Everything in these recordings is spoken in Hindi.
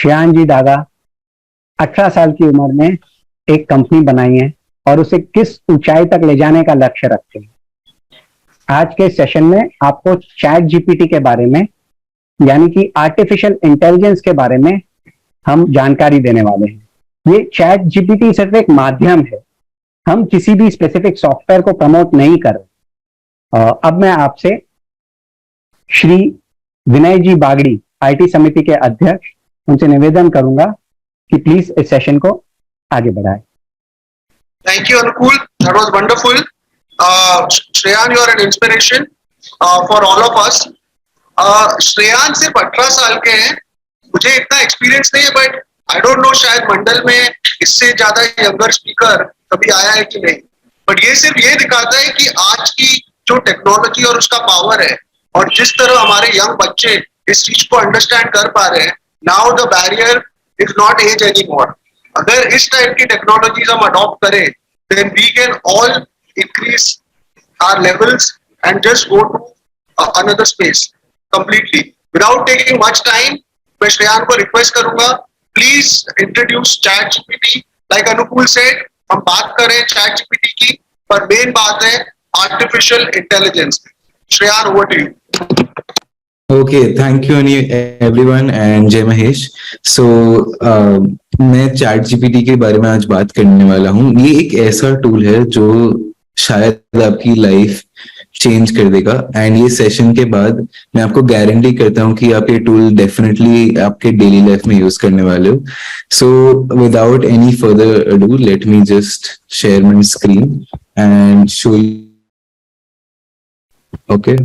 श्रेयान जी दागा 18 साल की उम्र में एक कंपनी बनाई है और उसे किस ऊंचाई तक ले जाने का लक्ष्य रखते हैं। आज के सेशन में आपको चैट जीपीटी के बारे में यानी कि आर्टिफिशियल इंटेलिजेंस के बारे में हम जानकारी देने वाले हैं। ये चैट जीपीटी सिर्फ एक माध्यम है, हम किसी भी स्पेसिफिक सॉफ्टवेयर को प्रमोट नहीं कर रहे। अब मैं आपसे श्री विनय जी बागड़ी आईटी समिति के अध्यक्ष, उनसे निवेदन करूंगा कि प्लीज इस सेशन को आगे बढ़ाएं। Thank you, Anukul. That was wonderful. Shreyan, you are an inspiration for all of us. Shreyan सिर्फ 18 साल के हैं, मुझे इतना एक्सपीरियंस नहीं है, बट आई डोंट नो शायद मंडल में इससे ज्यादा यंगर स्पीकर कभी आया है कि नहीं। बट ये सिर्फ ये दिखाता है कि आज की जो टेक्नोलॉजी और उसका पावर है और जिस तरह हमारे यंग बच्चे इस चीज को अंडरस्टैंड कर पा रहे हैं, now the barrier is not as any more. अगर इस टाइप की टेक्नोलॉजीज हम अडॉप्ट करें, then we can all increase our levels and just go to another space completely without taking much time. मैं श्रेयान को रिक्वेस्ट करूंगा, please introduce chat GPT. Like अनुकूल सेड, हम बात करें चैट जीपीटी की, पर मेन बात है artificial intelligence. Shreyan, over to you. Okay, thank you everyone and जय महेश। So मैं चैट जीपीटी के बारे में आज बात करने वाला हूँ। ये एक ऐसा टूल है जो शायद आपकी लाइफ चेंज कर देगा, एंड ये सेशन के बाद मैं आपको गारंटी करता हूँ कि आप ये टूल डेफिनेटली आपके डेली लाइफ में यूज करने वाले हो। So without any further ado, let me just share my screen and show you. Okay,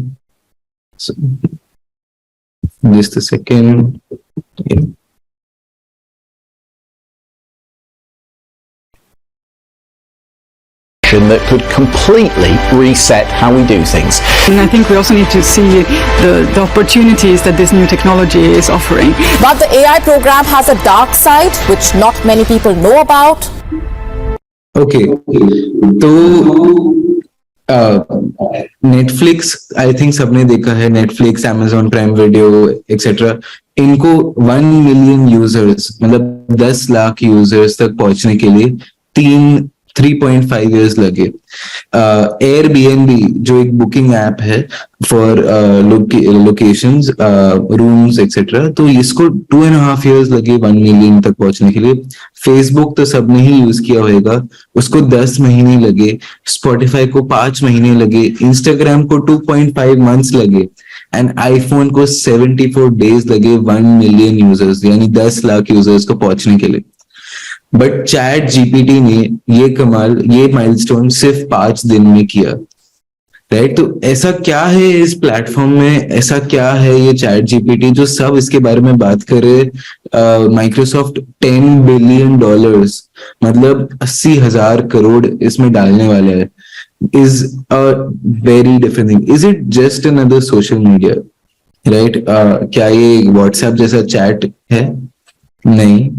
just a second. Yeah. That could completely reset how we do things. And I think we also need to see the opportunities that this new technology is offering. But the AI program has a dark side which not many people know about. Okay, तो नेटफ्लिक्स आई थिंक सबने देखा है, Netflix, Amazon prime video etcetera, इनको 1 मिलियन यूजर्स मतलब 10 लाख यूजर्स तक पहुंचने के लिए 3.5 years लगे। एयरबीएनबी जो एक बुकिंग ऐप है फॉर लोकेशंस, रूम्स एक्सेट्रा, तो इसको 2.5 years लगे 1 मिलियन तक पहुंचने के लिए। फेसबुक तो सबने ही यूज किया होगा, उसको 10 महीने लगे। स्पॉटिफाई को 5 महीने लगे। इंस्टाग्राम को 2.5 months लगे एंड आईफोन को 74 days लगे 1 मिलियन यूजर्स यानी 10 लाख यूजर्स को पहुंचने के लिए। बट चैट जीपीटी ने ये कमाल, ये माइलस्टोन सिर्फ 5 दिन में किया, राइट? तो ऐसा क्या है इस प्लेटफॉर्म में, ऐसा क्या है ये चैट जीपीटी जो सब इसके बारे में बात करे। माइक्रोसॉफ्ट $10 billion मतलब 80,000 करोड़ इसमें डालने वाला है। Is a very different thing. Is it just another social media, right? क्या ये व्हाट्सएप जैसा चैट है? नहीं।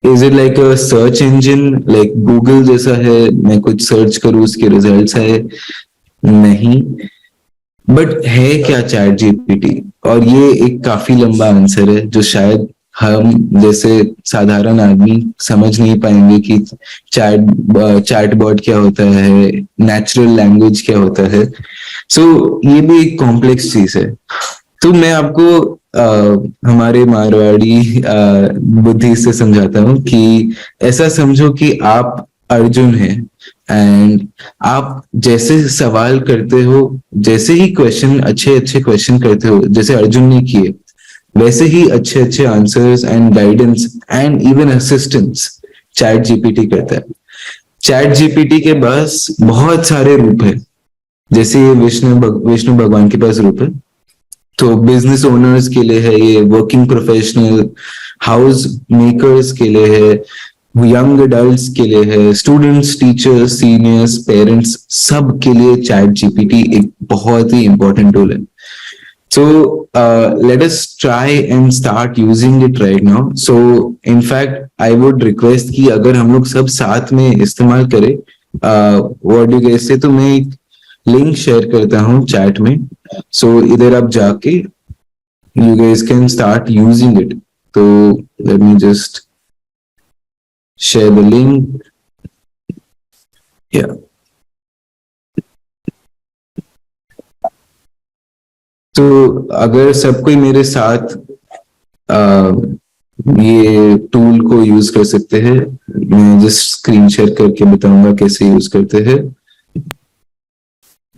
Is it like a search engine, like Google जैसा है, मैं कुछ सर्च करूँ उसके रिजल्ट्स है? नहीं। बट है क्या चैट जीपीटी? और ये एक काफी लंबा आंसर है जो शायद हम जैसे साधारण आदमी समझ नहीं पाएंगे कि चैटबॉट क्या होता है, नेचुरल लैंग्वेज क्या होता है। सो ये भी एक कॉम्प्लेक्स चीज है। तो मैं आपको हमारे मारवाड़ी बुद्धि से समझाता हूँ कि ऐसा समझो कि आप अर्जुन हैं एंड आप जैसे सवाल करते हो, जैसे ही क्वेश्चन अच्छे क्वेश्चन करते हो जैसे अर्जुन ने किए, वैसे ही अच्छे answers and guidance and even assistance chat GPT करता है। चैट जीपीटी के पास बहुत सारे रूप है, जैसे विष्णु भगवान के पास रूप है। तो बिजनेस ओनर्स के लिए है ये, वर्किंग प्रोफेशनल, हाउस मेकर्स के लिए है, यंग एडल्ट्स के लिए है, स्टूडेंट्स, टीचर्स, सीनियर्स, पेरेंट्स, सब के लिए चैट जीपीटी एक बहुत ही इंपॉर्टेंट टूल है। So let us try and start using it right now. So in fact, I would request कि अगर हम लोग सब साथ में इस्तेमाल करें, what do you guys say? तो मैं एक लिंक शेयर करता हूँ चैट में। So इधर आप जाके you guys can start using it. So let me just share the link. Yeah. तो अगर सब कोई मेरे साथ ये टूल को यूज कर सकते हैं, मैं जस्ट स्क्रीन शेयर करके बताऊंगा कैसे यूज करते हैं.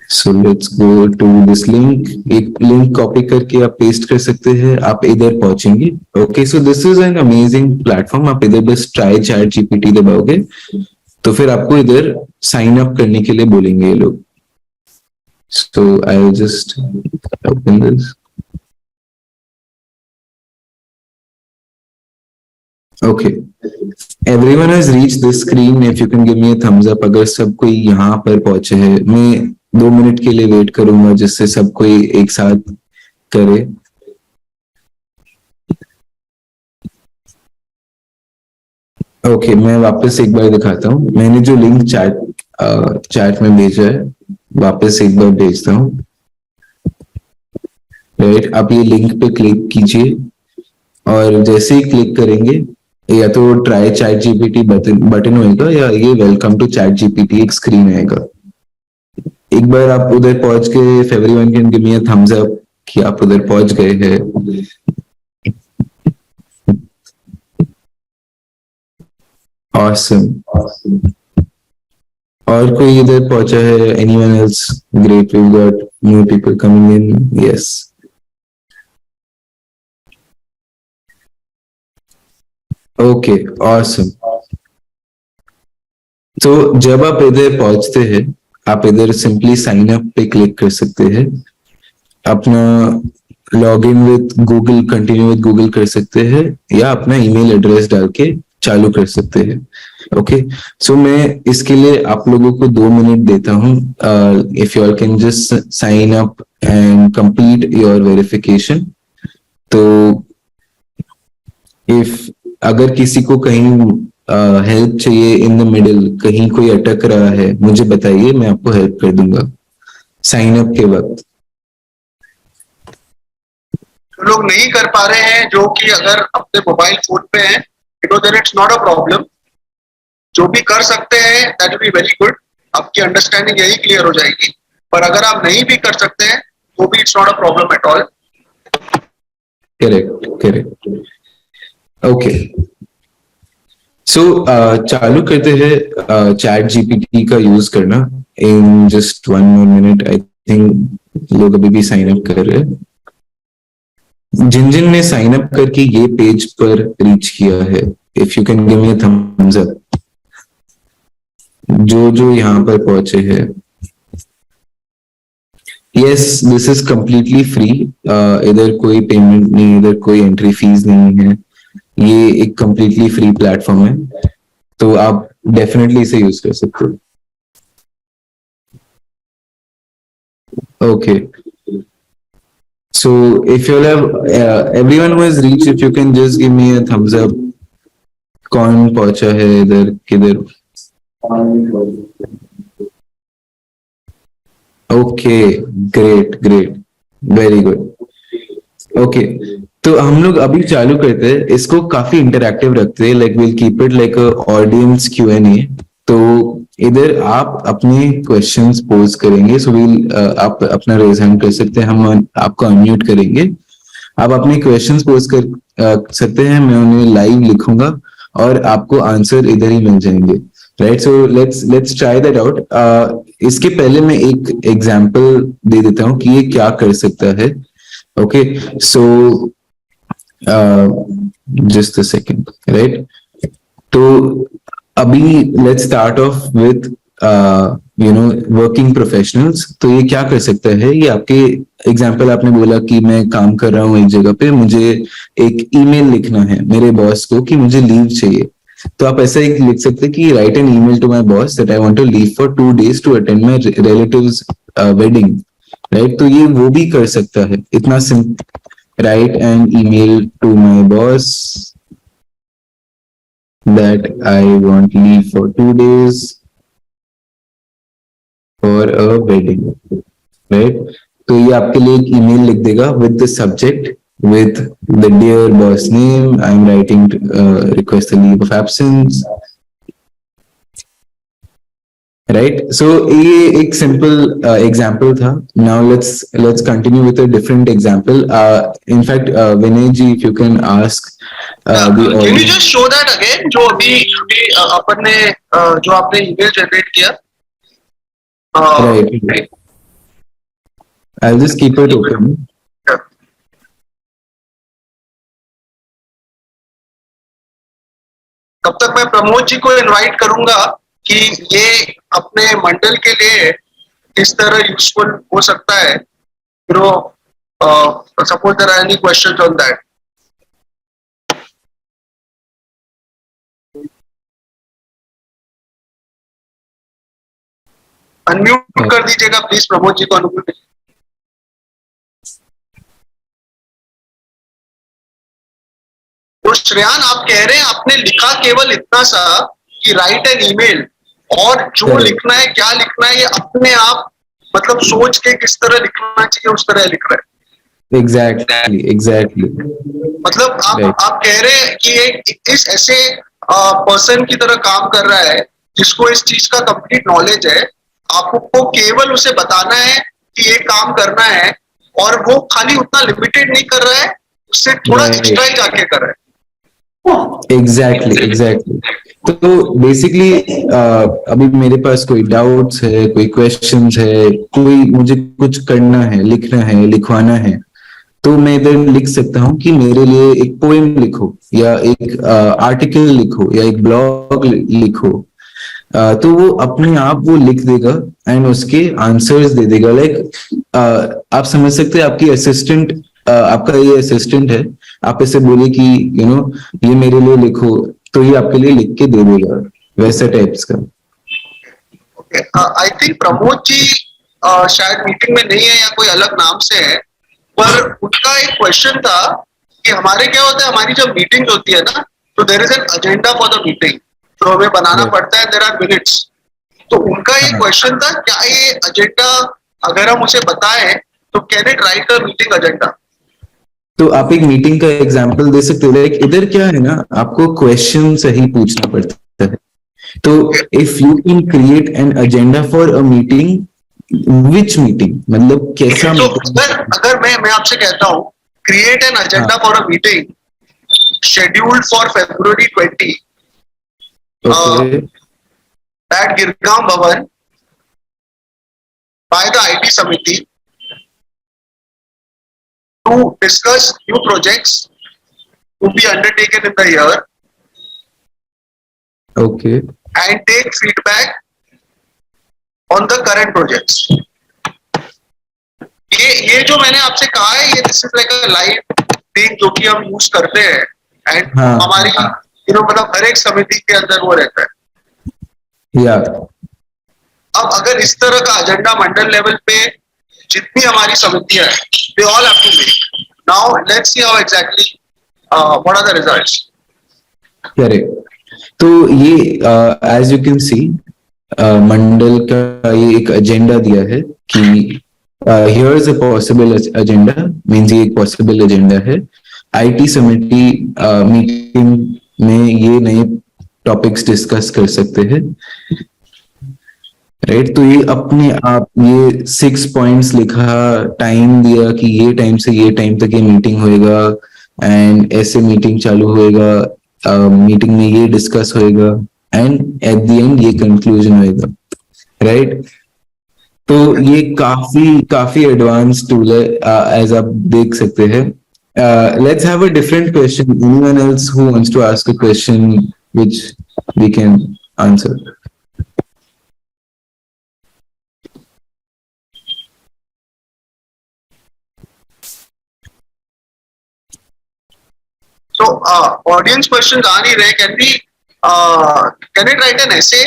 So let's go to this link. एक लिंक कॉपी करके आप पेस्ट कर सकते हैं, आप इधर पहुंचेंगे. Okay, so this is an amazing platform. आप इधर बस ट्राई चैट जीपीटी दबाओगे तो फिर आपको इधर साइन अप करने के लिए बोलेंगे ये लोग. So I'll just open this. Okay. Everyone has reached this screen. If you can give me a thumbs up अगर सब कोई यहाँ पर पहुंचे है. मैं 2 मिनट के लिए वेट करूंगा जिससे सब कोई एक साथ करे. ओके, मैं वापस एक बार दिखाता हूँ. मैंने जो लिंक चैट में भेजा है वापस एक बार भेजता हूँ. राइट, आप ये लिंक पे क्लिक कीजिए और जैसे ही क्लिक करेंगे या तो ट्राई चैट जीपीटी बटन होएगा या ये वेलकम टू चैट जीपीटी एक स्क्रीन आएगा. एक बार आप उधर पहुंच गए, if everyone can give me a thumbs up कि आप उधर पहुंच गए हैं. ऑसम. और कोई इधर पहुंचा है? Anyone else? Great, we got new people coming in. Yes. Okay, awesome. तो जब आप इधर पहुंचते हैं आप इधर सिंपली साइन अप पे क्लिक कर सकते हैं. अपना log in with Google, continue with Google कर सकते हैं या अपना ईमेल एड्रेस डाल के चालू कर सकते हैं. ओके, सो मैं इसके लिए आप लोगों को 2 मिनट देता हूँ. If you all can just sign up and complete your verification. तो इफ अगर किसी को कहीं हेल्प चाहिए इन द मिडिल, कहीं कोई अटक रहा है, मुझे बताइए, मैं आपको हेल्प कर दूंगा साइन अप के वक्त. जो लोग नहीं कर पा रहे हैं, जो कि अगर अपने मोबाइल फोन पे हैं, then it's not a problem. जो भी कर सकते हैं that will be very good. आपकी अंडरस्टैंडिंग यही क्लियर हो जाएगी. पर अगर आप नहीं भी कर सकते हैं तो भी it's not a problem at all. Correct, correct. Okay, so चालू करते हैं चैट जीपीटी का यूज करना in just 1 more minute. I think लोग अभी भी साइन अप कर रहे हैं. जिन जिन ने साइन अप करके ये पेज पर रीच किया है, if you can give me a thumbs up. जो यहाँ पर पहुंचे हैं. Yes, this is completely free. इधर कोई पेमेंट नहीं, इधर कोई एंट्री फीस नहीं है. ये एक कंप्लीटली फ्री प्लेटफॉर्म है, तो आप डेफिनेटली इसे यूज कर सकते हो. Okay, so if you have everyone who has reached, if you can just give me a thumbs up. कौन पहुंचा है इधर, किधर? Okay, great, great, very good. Okay, तो हम लोग अभी चालू करते हैं. इसको काफी इंटरैक्टिव रखते हैं. Like will keep it like a audience Q&A. तो इधर आप अपने क्वेश्चंस पोज करेंगे. सो आप अपना रेज हैंड कर सकते हैं, हम आपको अनम्यूट करेंगे. आप अपने क्वेश्चंस पोज कर सकते हैं, मैं उन्हें लाइव लिखूंगा और आपको आंसर इधर ही मिल जाएंगे. Right, so let's try that out. इसके पहले मैं एक एग्जांपल दे देता हूँ कि ये क्या कर सकता है. Okay, so just a second. Right, तो अभी let's start of with working professionals. तो ये क्या कर सकता है, ये आपके एग्जांपल, आपने बोला कि मैं काम कर रहा हूँ एक जगह पे, मुझे एक ईमेल लिखना है मेरे बॉस को कि मुझे लीव चाहिए. तो आप ऐसा एक लिख सकते हैं कि write an email to my boss that I want to leave for 2 days to attend my relatives wedding. Right, तो ये वो भी कर सकता है. इतना simple. Write an email to my boss that I want leave for 2 days for a wedding. Right, तो ये आपके लिए एक ईमेल लिख देगा with the subject with the dear boss name. I'm writing request the leave of absence. Right. So ये एक simple example था. Now let's continue with a different example. In fact, Vinay ji, if you can ask the Can you audience. just show that again? जो अभी अपन ने जो आपने ईमेल जनरेट किया. Right. I'll just keep it open. तब तक मैं प्रमोद जी को इनवाइट करूंगा कि ये अपने मंडल के लिए किस तरह यूजफुल हो सकता है. You know, suppose there are any questions on that. Unmute कर दीजिएगा प्लीज प्रमोद जी को. अनुकूल जी. तो श्रेयान, आप कह रहे हैं आपने लिखा केवल इतना सा कि राइट एन ईमेल, और जो Correct. लिखना है, क्या लिखना है, ये अपने आप मतलब सोच के किस तरह लिखना चाहिए उस तरह लिख रहे हैं. Exactly. मतलब Right. आप कह रहे हैं कि एक इस ऐसे पर्सन की तरह काम कर रहा है जिसको इस चीज का कंप्लीट नॉलेज है. आपको केवल उसे बताना है कि ये काम करना है, और वो खाली उतना लिमिटेड नहीं कर रहा है, उससे थोड़ा Right. एक्स्ट्रा ही जाके कर रहा है. Exactly. तो बेसिकली अभी मेरे पास कोई डाउट्स है, कोई क्वेश्चंस है, कोई मुझे कुछ करना है, लिखना है, लिखवाना है, तो मैं इधर लिख सकता हूँ कि मेरे लिए एक पोएम लिखो, या एक आर्टिकल लिखो, या एक ब्लॉग लिखो. तो वो अपने आप वो लिख देगा एंड उसके आंसर्स दे देगा. लाइक आप समझ सकते हैं, आपकी असिस्टेंट, आपका ये असिस्टेंट है, आप इसे बोले कि ये मेरे लिए लिखो, तो ये आपके लिए लिख के दे देगा, वैसा टाइप्स का. आई थिंक प्रमोद जी शायद मीटिंग में नहीं है या कोई अलग नाम से है, पर उनका एक क्वेश्चन था कि हमारे क्या होता है, हमारी जब मीटिंग होती है ना, तो there is an agenda for the meeting, तो हमें बनाना पड़ता है, देयर आर मिनट्स. तो उनका ये क्वेश्चन था, क्या ये एजेंडा अगर हम उसे बताएं तो can it right a meeting agenda. तो आप एक मीटिंग का एग्जांपल दे सकते हो. लाइक इधर क्या है ना, आपको क्वेश्चन सही पूछना पड़ता है. तो if you can create an agenda for a meeting, which meeting, मतलब कैसा तो meeting? अगर मैं आपसे कहता हूँ create an agenda for a meeting scheduled for February 20 Okay. at Girgaon Bhavan by the IT Samiti to discuss new projects to be undertaken in the year Okay. and take feedback on the current projects. ये जो मैंने आपसे कहा है, ये this is like a live thing जो कि हम यूज करते हैं, एंड हाँ. हमारी मतलब हर एक समिति के अंदर वो रहता है. या अब अगर इस तरह का एजेंडा मंडल लेवल पे जितनी हमारी समितियां हैं, they all have to make. Now let's see how exactly what are the results. Correct. तो ये एज यू कैन सी, मंडल का ये एक एजेंडा दिया है कि here is a possible agenda, means ये एक पॉसिबल एजेंडा है. आईटी समिति मीटिंग में ये नए टॉपिक्स डिस्कस कर सकते हैं. राइट. तो ये अपने आप ये 6 पॉइंट्स लिखा, टाइम दिया कि ये टाइम से ये टाइम तक ये मीटिंग होएगा, एंड ऐसे मीटिंग चालू होएगा, मीटिंग में ये डिस्कस होएगा, एंड एट द एंड ये कंक्लूजन होएगा. राइट. तो ये काफी एडवांस टूल है, एज आप देख सकते हैं. Let's have a different question. Anyone else who wants to ask a question which we can answer? So audience questions आ नहीं रहे. Can it write an essay?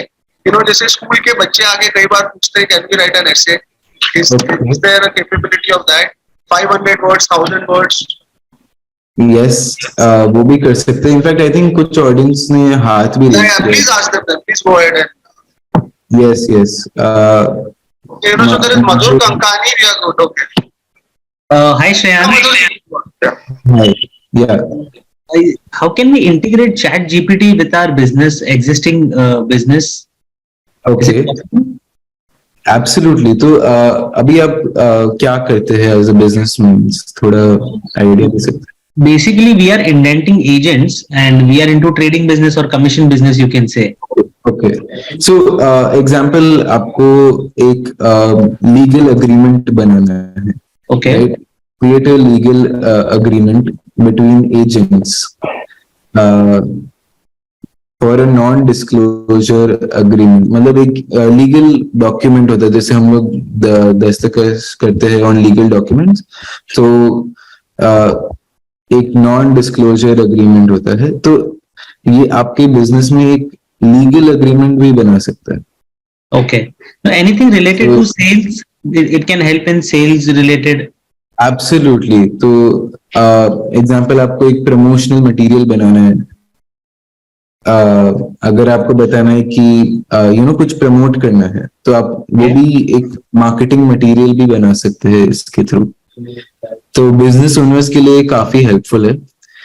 जैसे स्कूल के बच्चे आके कई बार पूछते हैं, can we write an essay? Is there a capability of that? 500 words, 1000 words? Yes, वो भी कर सकते हैं. इनफैक्ट आई थिंक कुछ ऑडियंस ने हाथ भी Yeah, please ask them. Please go ahead. Yes. So there is Madhur Kankani. We are good. Okay. Hi Shreyan. Hi. Yeah. How can we integrate Chat GPT with our business, existing business? Is it Okay. possible? Absolutely. तो अभी आप क्या करते हैं एज अ बिजनेसमैन, थोड़ा आइडिया दे सकते Basically, we are indenting agents and we are into trading business or commission business, you can say. हैं? ओके. सो एग्जांपल, आपको एक लीगल अग्रीमेंट बनाना है, Okay. Right? Create a legal agreement between agents for a non disclosure agreement. मतलब एक लीगल डॉक्यूमेंट होता है, जैसे हम लोग दस्तखत करते हैं ऑन लीगल डॉक्यूमेंट्स. तो एक नॉन डिस्क्लोजर अग्रीमेंट होता है. तो ये आपके बिजनेस में एक लीगल अग्रीमेंट भी बना सकता है. Okay. So anything related So- to sales, it can help in sales related. Absolutely. तो एग्जांपल, आपको एक प्रमोशनल मटेरियल बनाना है. अगर आपको बताना है कि कुछ प्रमोट करना है, तो आप वो भी एक मार्केटिंग मटेरियल भी बना सकते हैं इसके थ्रू. तो बिजनेस ओनर्स के लिए काफी हेल्पफुल है.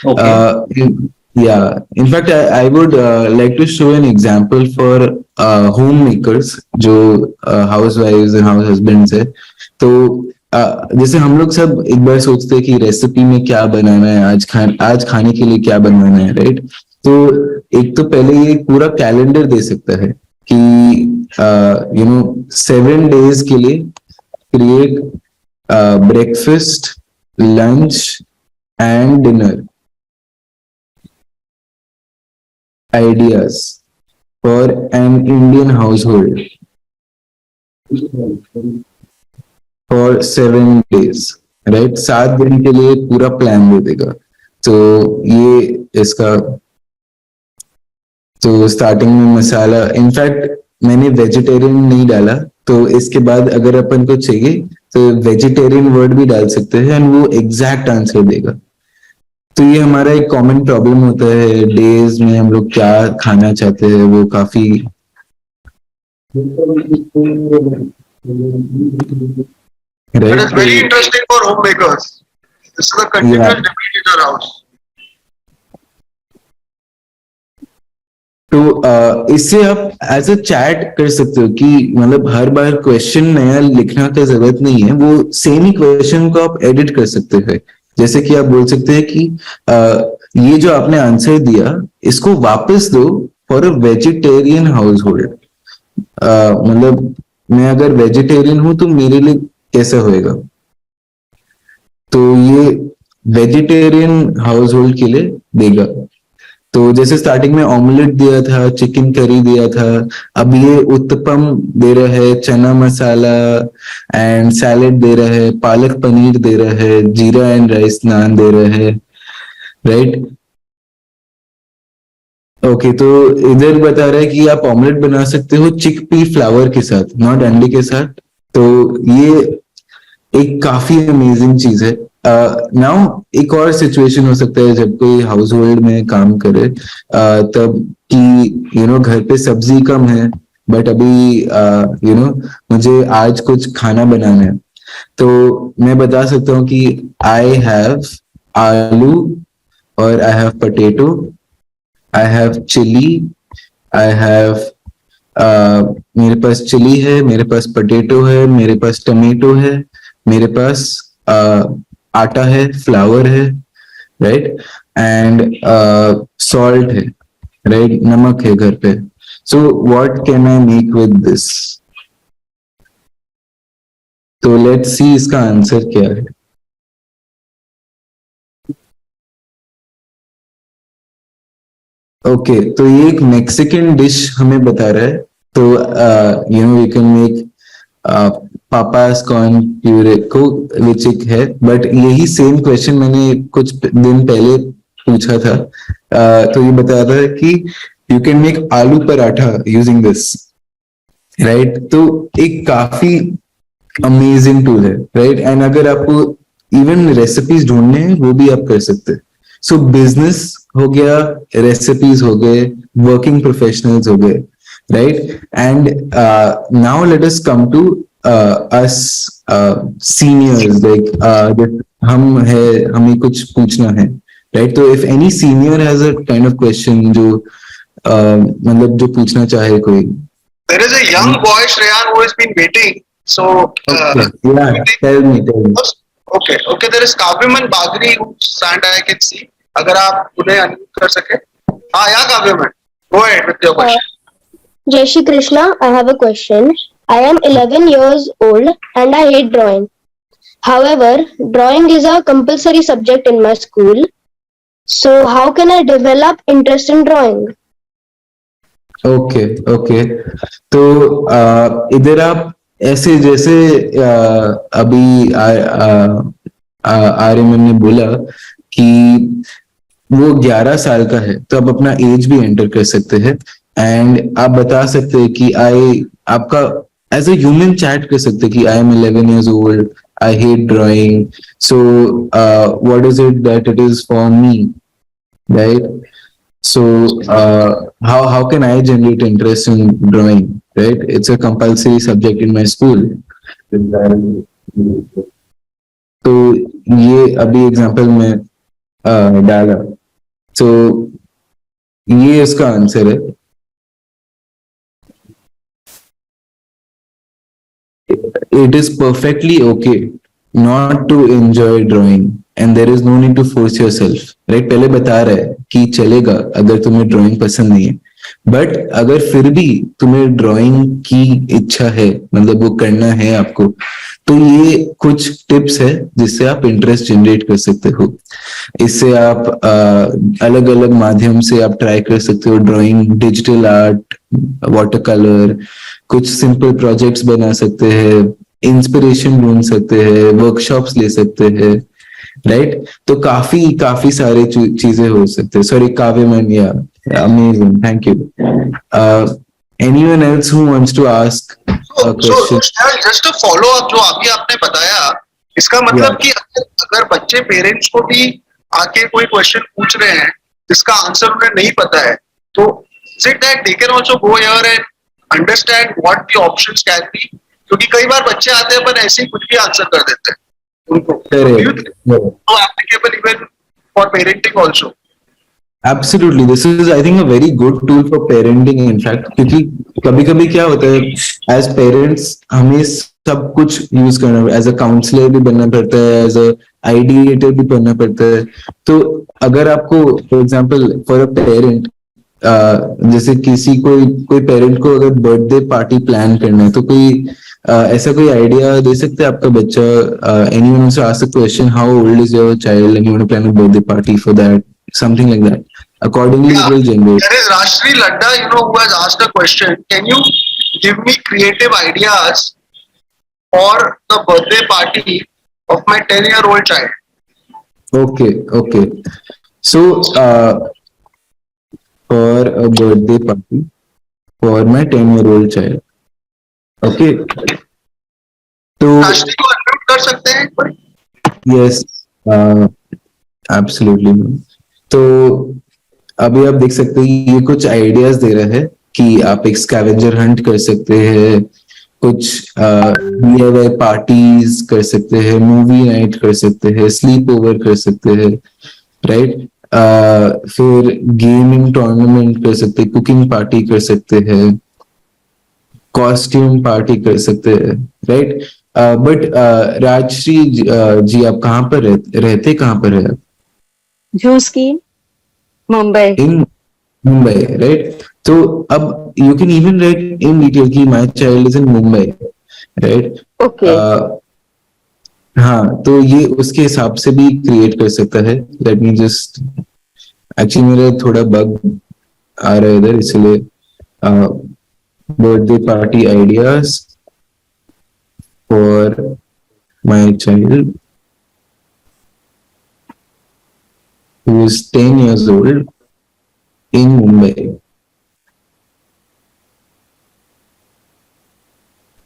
Okay. In fact, I would like to show an example for homemakers, जो housewives and house husbands है. तो जैसे हम लोग सब एक बार सोचते हैं कि रेसिपी में क्या बनाना है, आज खाने के लिए क्या बनवाना है, राइट? तो एक तो पहले ये पूरा कैलेंडर दे सकता है कि 7 days के लिए create breakfast, lunch and dinner ideas for an Indian household for 7 days, right? 7 दिन के लिए पूरा प्लान दे देगा. तो ये इसका, तो स्टार्टिंग में मसाला, इनफैक्ट मैंने वेजिटेरियन नहीं डाला, तो इसके बाद अगर अपन को चाहिए तो वेजिटेरियन वर्ड भी डाल सकते हैं एंड वो एग्जैक्ट आंसर देगा. तो ये हमारा एक कॉमन प्रॉब्लम होता है डेज में, हम लोग क्या खाना चाहते हैं वो काफी It right? is very interesting for homemakers. This is a continuous Yeah. debate in our house. तो इससे आप एज अ चैट कर सकते हो कि मतलब हर बार क्वेश्चन नया लिखना का जरूरत नहीं है, वो सेम ही क्वेश्चन को आप एडिट कर सकते हैं. जैसे कि आप बोल सकते हैं कि ये जो आपने आंसर दिया इसको वापस दो for a vegetarian house hold. मतलब मैं अगर वेजिटेरियन हूं तो मेरे लिए कैसा होएगा. तो ये वेजिटेरियन हाउस होल्ड के लिए देगा. तो जैसे स्टार्टिंग में ऑमलेट दिया था, चिकन करी दिया था, अब ये उत्तपम दे रहा है, चना मसाला एंड सैलेड दे रहा है, पालक पनीर दे रहा है, जीरा एंड राइस नान दे रहा है, राइट? ओके. तो इधर बता रहा है कि आप ऑमलेट बना सकते हो चिकपी फ्लावर के साथ, नॉट अंडे के साथ. तो ये एक काफी अमेजिंग चीज है. नाउ एक और सिचुएशन हो सकता है जब कोई हाउस होल्ड में काम करे, तब कि घर पे सब्जी कम है, बट अभी मुझे आज कुछ खाना बनाना है. तो मैं बता सकता हूँ कि आई हैव आलू, और I have potato, I have chilli, I have मेरे पास चिली है, मेरे पास पोटैटो है, मेरे पास टमेटो है, मेरे पास आटा है, फ्लावर है, राइट? एंड सॉल्ट है, राइट? नमक है घर पे. So what can I make with this? तो लेट्स सी इसका आंसर क्या है. ओके. तो ये एक मेक्सिकन डिश हमें बता रहा है. तो we can make papas corn puree को, विच एक है, बट यही सेम क्वेश्चन मैंने कुछ दिन पहले पूछा था. तो ये बता रहा है कि यू कैन मेक आलू पराठा यूजिंग दिस, राइट? तो एक काफी अमेजिंग टूल है, राइट? एंड अगर आपको इवन रेसिपीज ढूंढने हैं वो भी आप कर सकते हैं. सो बिजनेस हो गया, रेसिपीज हो गए, वर्किंग प्रोफेशनल्स हो गए, right? And now let us come to us seniors, like हमें कुछ पूछना है, right? तो if any senior has a kind of question जो मतलब जो पूछना चाहे कोई. There is a young boy, Shreyan, who has been waiting. So, Okay. Yeah, tell me. okay. There is Kavyaman Bagri whose hand I can see. अगर आप उन्हें unmute कर सके. हाँ, yeah, Kavyaman. Go ahead with your question. Jai Shri Krishna, I have a question. I am 11 years old and I hate drawing. However, drawing is a compulsory subject in my school. So, how can I develop interest in drawing? Okay. तो इधर आप ऐसे जैसे अभी आर्यमन ने बोला कि वो 11 साल का है, तो आप अपना एज भी एंटर कर सकते हैं एंड आप बता सकते हैं कि आपका एज अ ह्यूमन चैट कर सकते हैं कि I am 11 years old, I hate drawing, so what is it that it is for me, right? So how can I generate interest in drawing, right? It's a compulsory subject in my school. तो ये अभी एग्जांपल में डाला, तो ये इसका आंसर है. It is perfectly okay not to enjoy drawing and there is no need to force yourself, right? पहले बता रहा है कि चलेगा अगर तुम्हें ड्राइंग पसंद नहीं है, बट अगर फिर भी तुम्हें ड्राइंग की इच्छा है, मतलब वो करना है आपको, तो ये कुछ टिप्स है जिससे आप इंटरेस्ट जनरेट कर सकते हो. इससे आप अलग अलग माध्यम से आप ट्राई कर सकते हो drawing, digital art, water colour, कुछ सिंपल प्रोजेक्ट्स बना सकते हैं, इंस्पिरेशन ढूंढ सकते हैं, वर्कशॉप्स ले सकते हैं, राइट? तो काफी सारे चीजें हो सकते हैं. Sorry Kavyaman, yeah amazing, thank you. Anyone else who wants to ask a question? Just to follow up जो अभी आपने बताया, इसका मतलब कि अगर बच्चे पेरेंट्स को भी आके कोई क्वेश्चन पूछ रहे हैं जिसका आंसर उन्हें नहीं पता है, तो sit that they can also go here and understand what the options can be. क्योंकि कई बार बच्चे आते हैं पर ऐसे ही कुछ भी आंसर कर देते हैं उनको. So applicable even for parenting also. Absolutely, this is I think a very good tool for parenting in fact, क्योंकि कभी-कभी क्या होता है as parents हमें सब कुछ यूज करना, एज अ काउंसलर भी बनना पड़ता है, एज अ आइडिएटर भी बनना पड़ता है. तो अगर आपको for example for a parent, जैसे कोई पेरेंट को अगर बर्थडे पार्टी प्लान करना है, तो कोई ऐसा कोई आइडिया दे सकते हैं आपका बच्चा? Anyone wants to ask the question, how old is your child and you want to plan a birthday party for that, something like that. Accordingly, it will generate. There is Rashri Ladda, who has asked a question. Can you give me creative ideas for the birthday party of my 10-year-old child? Okay. So, for a birthday party for my 10-year-old child. Okay. तो Rashri को unmute कर सकते हैं? Yes, absolutely. तो अभी आप देख सकते हैं ये कुछ आइडियाज दे रहा है कि आप एक स्कैवेंजर हंट कर सकते हैं, कुछ DIY पार्टीज कर सकते हैं, मूवी नाइट कर सकते हैं, स्लीप ओवर कर सकते हैं, राइट? फिर गेमिंग टूर्नामेंट कर सकते हैं, कुकिंग पार्टी कर सकते हैं, कॉस्ट्यूम पार्टी कर सकते हैं, राइट? बट राजश्री जी आप कहाँ पर रहते कहाँ पर है? जूस्की, मुंबई. In Mumbai, right? तो अब you can even write in detail कि my child is in Mumbai, right? Okay. हाँ, तो ये उसके हिसाब से भी क्रिएट कर सकता है. लेट मी जस्ट, एक्चुअली मेरा थोड़ा बग आ रहा है इधर, इसलिए birthday party ideas for my child who is 10 years old in Mumbai,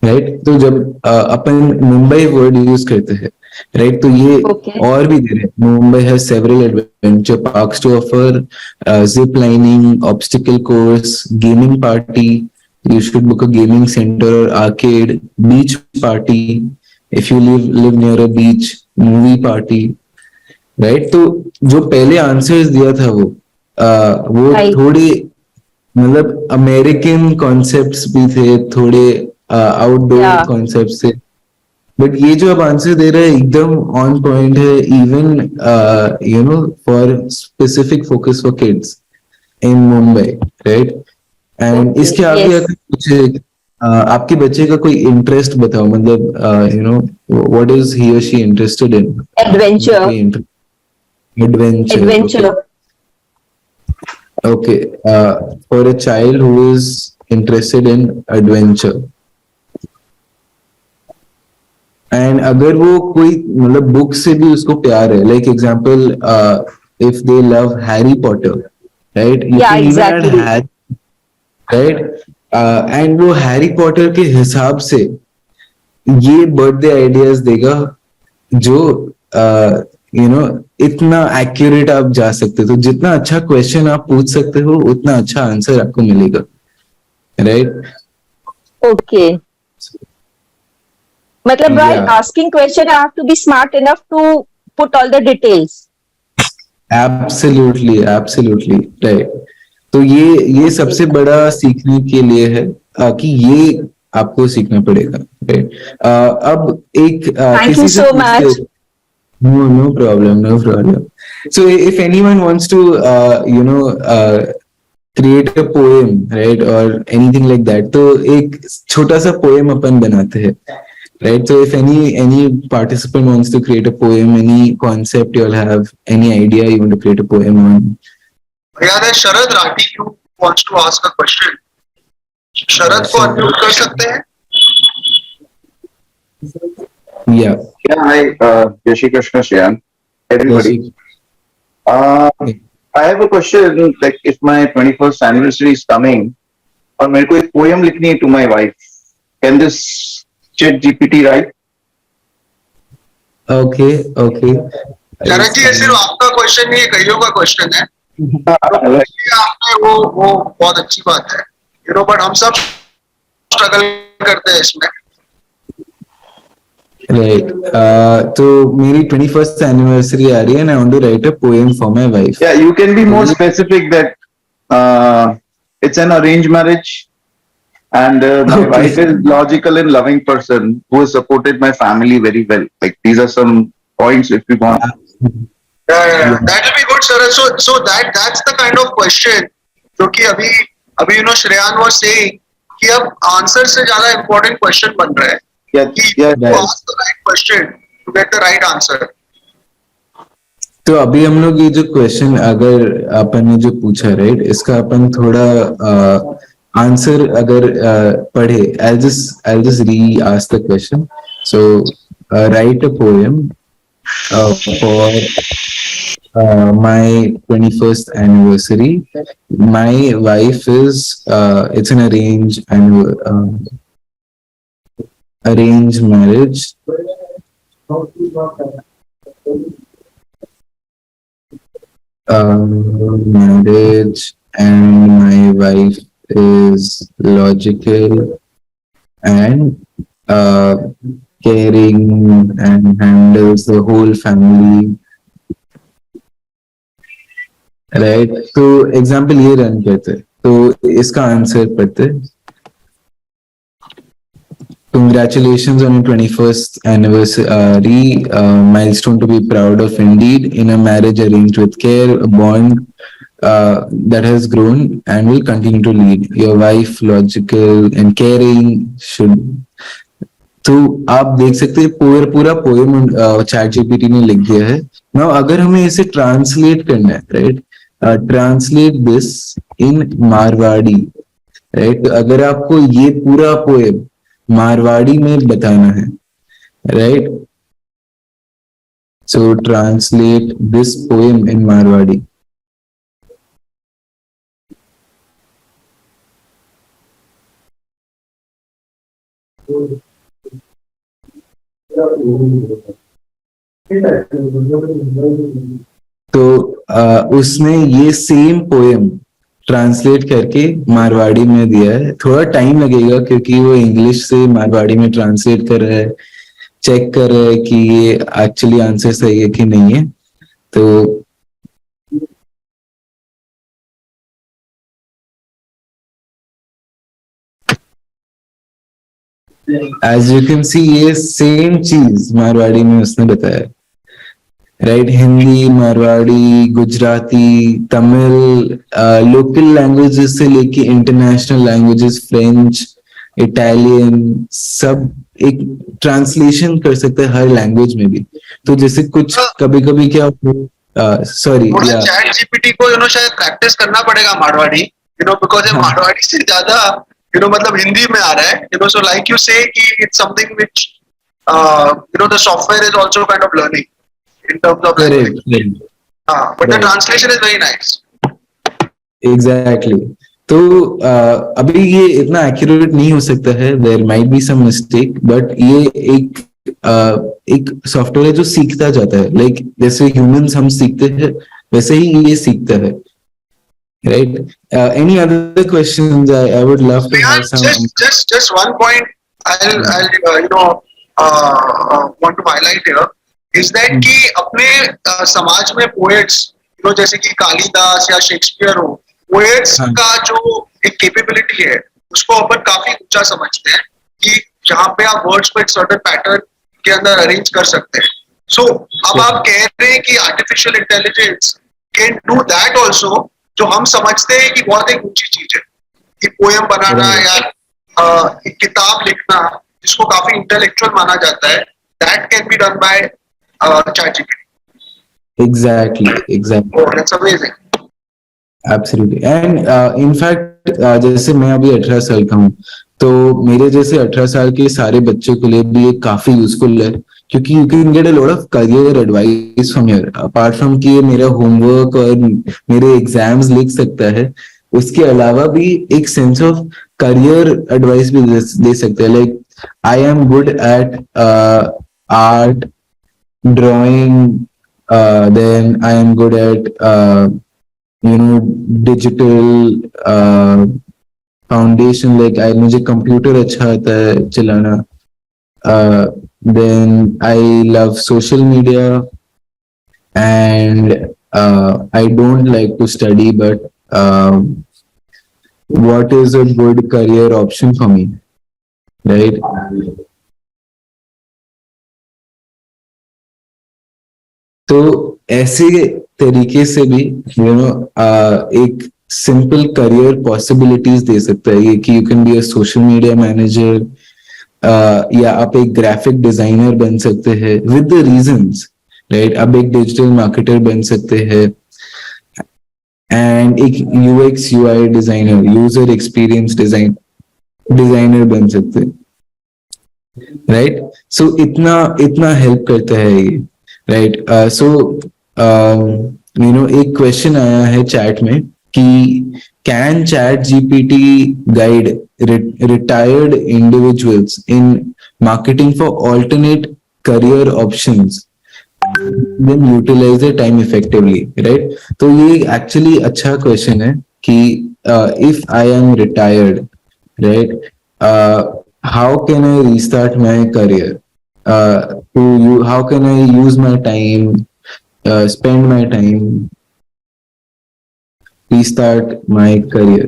right? तो जब अपन मुंबई वर्ड यूज करते हैं, राइट, तो ये और भी दे रहे हैं. Mumbai has several adventure parks to offer, zip lining, obstacle course, gaming party, you should book a gaming center or arcade, beach party, if you live near a beach, movie party, right? तो जो पहले आंसर्स दिया था वो Right. थोड़े मतलब अमेरिकन कॉन्सेप्ट्स भी थे, थोड़े आउटडोर Yeah. कॉन्सेप्ट्स थे, बट ये जो आप आंसर दे रहे हैं एकदम ऑन पॉइंट है, even for specific focus for kids in Mumbai, right? And Okay, इसके आगे yes. अगर कुछ आपके बच्चे का कोई इंटरेस्ट बताओ, मतलब व्हाट इज ही और she interested in? Adventure. Adventure. Okay. For a child who is interested in adventure, and अगर वो कोई मतलब बुक से भी उसको प्यार है, like example, if they love Harry Potter, right? You Yeah, can even add exactly. Harry, right? And वो हैरी पॉटर के हिसाब से ये बर्थडे आइडियाज देगा जो इतना एक्यूरेट आप जा सकते हो, तो जितना अच्छा क्वेश्चन आप पूछ सकते हो उतना अच्छा आंसर आपको मिलेगा, right? Okay. Matlab, while Yeah. asking question, I have to be smart enough to put all the details. Absolutely, absolutely, right. तो ये सबसे बड़ा सीखने के लिए है कि ये आपको सीखना पड़ेगा, राइट? अब एक Thank you so much. No problem, no problem. So if anyone wants to create a poem, right, or anything like that, तो एक छोटा सा poem अपन बनाते हैं, right? So if any participant wants to create a poem, any concept you all have, any idea you want to create a poem on? याद है शरद Rathi who wants to ask a question. शरद को अनम्यूट कर सकते हैं? Yeah. Yeah, hi, Jai Shri Krishna, Shreyan, everybody. I have a question, like if my 21st anniversary is coming, और मेरे को एक poem लिखनी है to my wife, can this Chat GPT write? Okay. शरद जी, ये सिर्फ आपका क्वेश्चन नहीं है, कईयों का क्वेश्चन है. आपने वो बहुत अच्छी बात है, बट हम सब स्ट्रगल करते हैं इसमें. Right. तो मेरी 21st anniversary आ रही है and I want to write a poem for my wife. Yeah, you can be more specific that it's an arranged marriage and my Okay. wife is logical and loving person who has supported my family very well. Like these are some points if you want. Yeah. That will be good, sir. So that's the kind of question जो कि अभी श्रेयान was saying कि अब आंसर से ज्यादा important question बन रहा है. Yeah, to ask the right question to get the right answer. तो अभी हम लोग ये जो क्वेश्चन अगर अपन ने जो पूछा, राइट, इसका अपन थोड़ा आंसर अगर पढ़े, I'll just re-ask the question. So write a poem for my 21st anniversary. My wife is it's an arranged marriage. Marriage, and my wife is logical and caring and handles the whole family, right? तो एग्जाम्पल ये रन करते, तो इसका आंसर पढ़ते. Congratulations on your 21st anniversary, milestone to be proud of indeed. In a marriage arranged with care, a bond that has grown and will continue to lead. Your wife, logical and caring, should. तो आप देख सकते हैं पूरा पोएम चैट जीपीटी ने लिख दिया है. नाउ अगर हमें इसे ट्रांसलेट करना है, right, translate this in Marwari, right? अगर आपको ये पूरा पोएम मारवाड़ी में बताना है, right, so translate this poem in Marwari. तो उसमें ये सेम पोएम ट्रांसलेट करके मारवाड़ी में दिया है। थोड़ा टाइम लगेगा क्योंकि वो इंग्लिश से मारवाड़ी में ट्रांसलेट कर रहा है, चेक कर रहा है कि ये एक्चुअली आंसर सही है कि नहीं है। तो एज यू कैन सी ये सेम चीज मारवाड़ी में उसने बताया, right? Hindi, Marwari, Gujarati, Tamil, local languages से लेके इंटरनेशनल लैंग्वेजेस, फ्रेंच, इटालियन, सब एक ट्रांसलेशन कर सकते हैं हर लैंग्वेज में भी। तो जैसे कुछ कभी कभी क्या सॉरी थोड़ा चैट जीपीटी को शायद प्रैक्टिस करना पड़ेगा मारवाड़ी, बिकॉज मारवाड़ी से ज्यादा मतलब हिंदी में आ रहा है, so like you say that it's something which the software is also kind of learning in terms of language, but the translation is very nice. Exactly. तो अभी ये इतना एक्यूरेट नहीं हो सकता है, there might be some mistake, but ये एक सॉफ्टवेयर है जो सीखता जाता है। लाइक जैसे ह्यूमंस हम सीखते हैं वैसे ही ये सीखता है, right? Any other questions? I would love to have some. just one point I'll want to highlight here is that कि अपने समाज में पोएट्स जैसे कि कालिदास या शेक्सपियर हो, पोएट्स का जो एक कैपेबिलिटी है उसको अपन काफी ऊंचा समझते हैं कि जहाँ पे आप वर्ड्स को एक सर्टेन पैटर्न के अंदर अरेंज कर सकते हैं। सो अब आप कह रहे हैं कि artificial intelligence can do that also, जो हम समझते हैं कि बहुत एक ऊंची चीज है कि पोएम बनाना या एक किताब लिखना जिसको काफी इंटेलेक्चुअल माना जाता है, that can be done by ChatGPT. Exactly. Oh, that's amazing. Absolutely. And in fact जैसे मैं अभी 18 साल का हूँ, तो मेरे जैसे 18 साल के सारे बच्चों के लिए भी ये काफी यूजफुल है, क्योंकि you can get a lot of career advice from here. Apart from कि ये मेरा होमवर्क और मेरे एग्जाम्स लिख सकता है, उसके अलावा भी एक सेंस ऑफ करियर एडवाइस भी दे सकते हैं। Like I am good at art, drawing, then I am good at digital foundation, like मुझे कंप्यूटर अच्छा आता है चलाना, then I love social media, and I don't like to study, but what is a good career option for me, right? तो ऐसे तरीके से भी एक सिंपल करियर पॉसिबिलिटीज दे सकता है ये, कि you can be a social media manager, या आप एक ग्राफिक डिजाइनर बन सकते हैं विद द रीजंस, राइट? आप एक डिजिटल मार्केटर बन सकते हैं, एंड एक UX UI designer, user experience designer बन सकते हैं, राइट? सो इतना हेल्प करता है ये, राइट? सो एक क्वेश्चन आया है चैट में कि can ChatGPT guide retired individuals in marketing for alternate career options, then utilise the time effectively, right? तो ये एक्चुअली अच्छा क्वेश्चन है कि if I am retired, right, how can I restart my career? How can I use my time, spend my time, restart my career,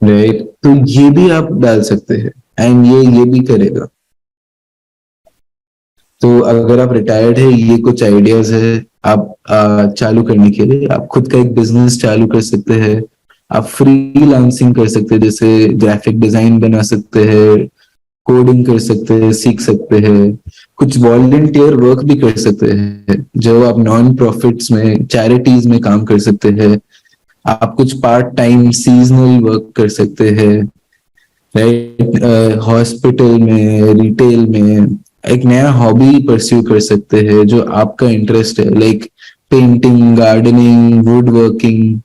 right? तो ये भी आप डाल सकते हैं, एंड ये भी करेगा। तो अगर आप रिटायर्ड है, ये कुछ आइडियाज है आप चालू करने के लिए। आप खुद का एक बिजनेस चालू कर सकते हैं, आप फ्रीलांसिंग कर सकते हैं, जैसे ग्राफिक डिजाइन बना सकते हैं, कोडिंग कर सकते हैं, सीख सकते हैं, कुछ वॉलंटियर वर्क भी कर सकते हैं जो आप नॉन प्रॉफिट्स में, चैरिटीज में काम कर सकते हैं। आप कुछ पार्ट टाइम सीजनल वर्क कर सकते हैं, राइट? हॉस्पिटल में, रिटेल में एक नया हॉबी परस्यू कर सकते हैं जो आपका इंटरेस्ट है, like painting, gardening, would working.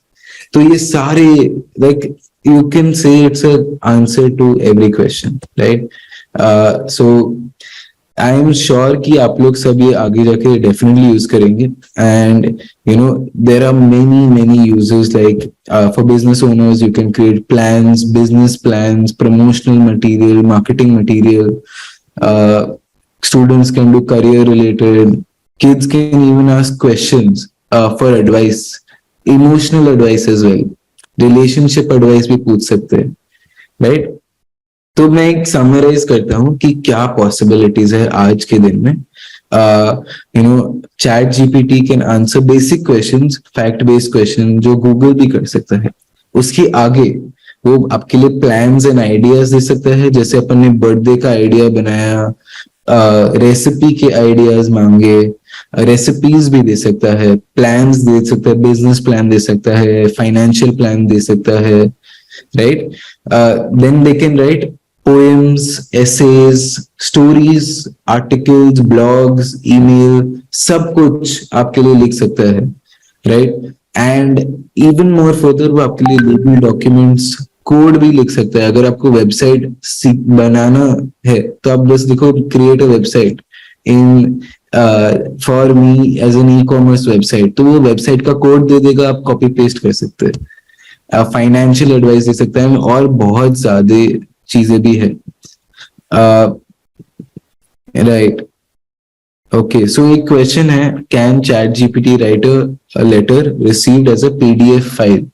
तो ये सारे, like you can say it's an answer to every question, right? So I am sure कि आप लोग सब ये आगे जाके डेफिनेटली यूज करेंगे. And you know there are many users like for business owners you can create plans, business plans, promotional material, marketing material. Students can do career related. Kids can even ask questions for advice, emotional advice as well. Relationship advice भी पूछ सकते हैं, right? तो मैं एक समराइज करता हूँ कि क्या पॉसिबिलिटीज है आज के दिन में. You know chat GPT can answer basic questions, fact based question जो गूगल भी कर सकता है. उसके आगे वो आपके लिए प्लान्स एंड आइडियाज दे सकता है. जैसे अपन ने बर्थडे का आइडिया बनाया, रेसिपी के आइडियाज मांगे, रेसिपीज भी दे सकता है, प्लान्स दे सकता है, बिजनेस प्लान दे सकता है, फाइनेंशियल प्लान दे सकता है, right. Then they can write poems, essays, stories, articles, blogs, email, सब कुछ आपके लिए लिख सकता है, right? And even more further वो आपके लिए legal documents, कोड भी लिख सकता है. अगर आपको वेबसाइट बनाना है तो आप बस लिखो create a website in for me as an e-commerce website, तो वो वेबसाइट का कोड दे देगा, आप कॉपी पेस्ट कर सकते हैं. फाइनेंशियल एडवाइस दे सकता है और बहुत ज्यादा चीजें भी है, राइट. ओके, सो एक क्वेश्चन है, can ChatGPT write a letter received as a PDF file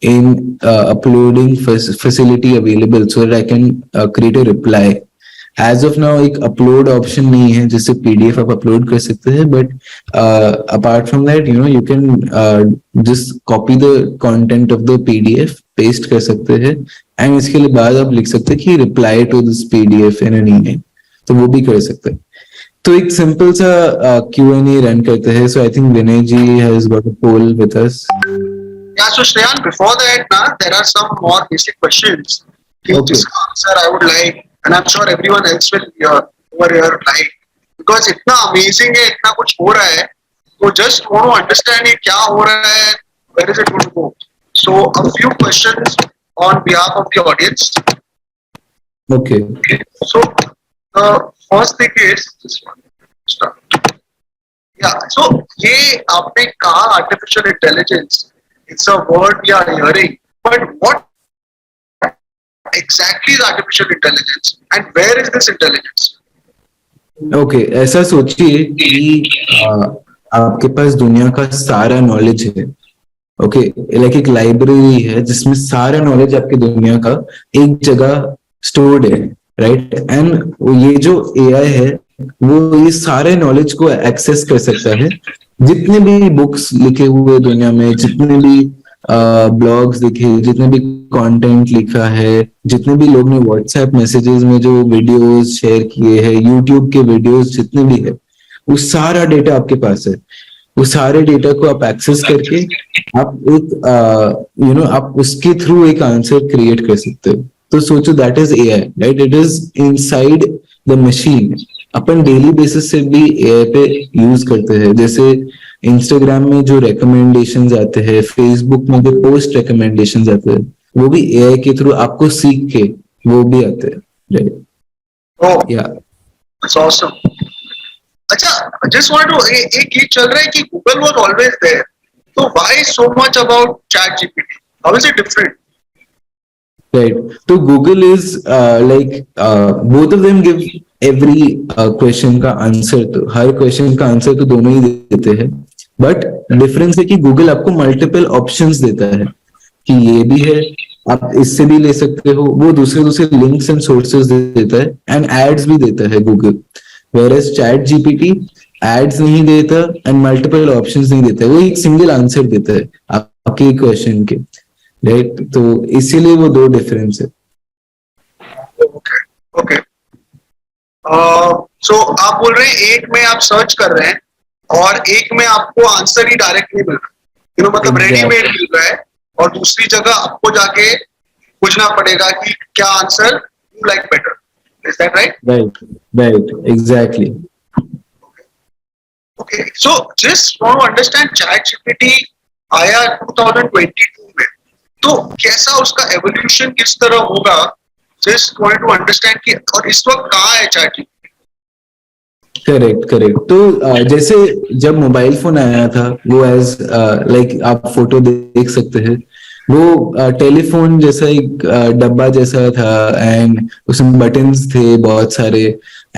in uploading facility available so that I can create a reply. As of now एक अपलोड ऑप्शन नहीं है जिससे पीडीएफ आप अपलोड कर सकते हैं, but apart from that you know you can just copy the content of the PDF, paste कर सकते हैं एंड इसके लिए बाद आप लिख सकते हैं कि reply to this PDF in an email, तो वो भी कर सकते हैं. तो एक सिंपल सा Q&A रन करते हैं. So I think Vinay ji has got a poll with us. Yeah, so Shreyan, before that, there are some more basic questions. Okay. जिसका answer I would like, and I'm sure everyone else will over here like, because इतना amazing है, इतना कुछ हो रहा है, तो just want to understand ये क्या हो रहा है, where is it going to go? So a few questions on behalf of the audience. Okay. So the first thing is this one. Start. Yeah. So ये आपने कहा artificial intelligence. It's a word we are hearing, but what exactly is artificial intelligence and where is this intelligence? Okay, ऐसा सोचिए कि आपके पास दुनिया का सारा नॉलेज है. ओके, लाइक एक लाइब्रेरी है जिसमें सारा नॉलेज आपकी दुनिया का एक जगह स्टोर्ड है, राइट. एंड ये जो एआई है वो ये सारे नॉलेज को एक्सेस कर सकता है. जितने भी बुक्स लिखे हुए दुनिया में, जितने भी ब्लॉग्स लिखे, जितने भी कंटेंट लिखा है, जितने भी लोग ने व्हाट्सएप मैसेजेस में जो वीडियोस शेयर किए हैं, यूट्यूब के वीडियोस जितने भी है, वो सारा डेटा आपके पास है. वो सारे डेटा को आप एक्सेस करके आप एक आप उसके थ्रू एक आंसर क्रिएट कर सकते हो. तो सोचो that is AI, right. It is inside the machine. Upon daily basis से भी एआई पे यूज करते हैं. जैसे इंस्टाग्राम में जो रिकमेंडेशंस आते हैं, फेसबुक में जो पोस्ट रिकमेंडेशंस आते हैं, वो भी एआई के थ्रू आपको सीख के वो भी आते हैं, राइट. Oh, या that's awesome. अच्छा, just want to एक ये चल रहा है कि Google was always there. So why so much about ChatGPT? How is it different? Right. So Google is both of them give every question का आंसर. तो हर क्वेश्चन का आंसर तो दोनों ही देते हैं, बट डिफरेंस है कि गूगल आपको मल्टीपल ऑप्शंस देता है कि ये भी है, आप इससे भी ले सकते हो. वो दूसरे लिंक्स एंड सोर्सेज देता है एंड एड्स भी देता है Google. Whereas ChatGPT ads नहीं देता एंड मल्टीपल ऑप्शंस नहीं देता है. वो एक सिंगल आंसर देता है आपके क्वेश्चन के, राइट. तो इसीलिए वो दो डिफरेंस है. ओके. सो आप बोल रहे हैं एक में आप सर्च कर रहे हैं और एक में आपको आंसर ही डायरेक्ट नहीं मिल रहा, मतलब रेडीमेड मिल रहा है, और दूसरी जगह आपको जाके पूछना पड़ेगा कि क्या answer you like better. Is that right? Right, exactly. Okay, so just want to understand ChatGPT आया 2022 में, तो कैसा उसका एवोल्यूशन किस तरह होगा, जस्ट वांट टू अंडरस्टैंड कि, और इस वक्त कहाँ है चैट जीपीटी? करेक्ट तो जैसे जब मोबाइल फोन आया था वो एज लाइक आप फोटो देख सकते हैं, वो टेलीफोन जैसा एक डब्बा जैसा था एंड उसमें बटन्स थे बहुत सारे।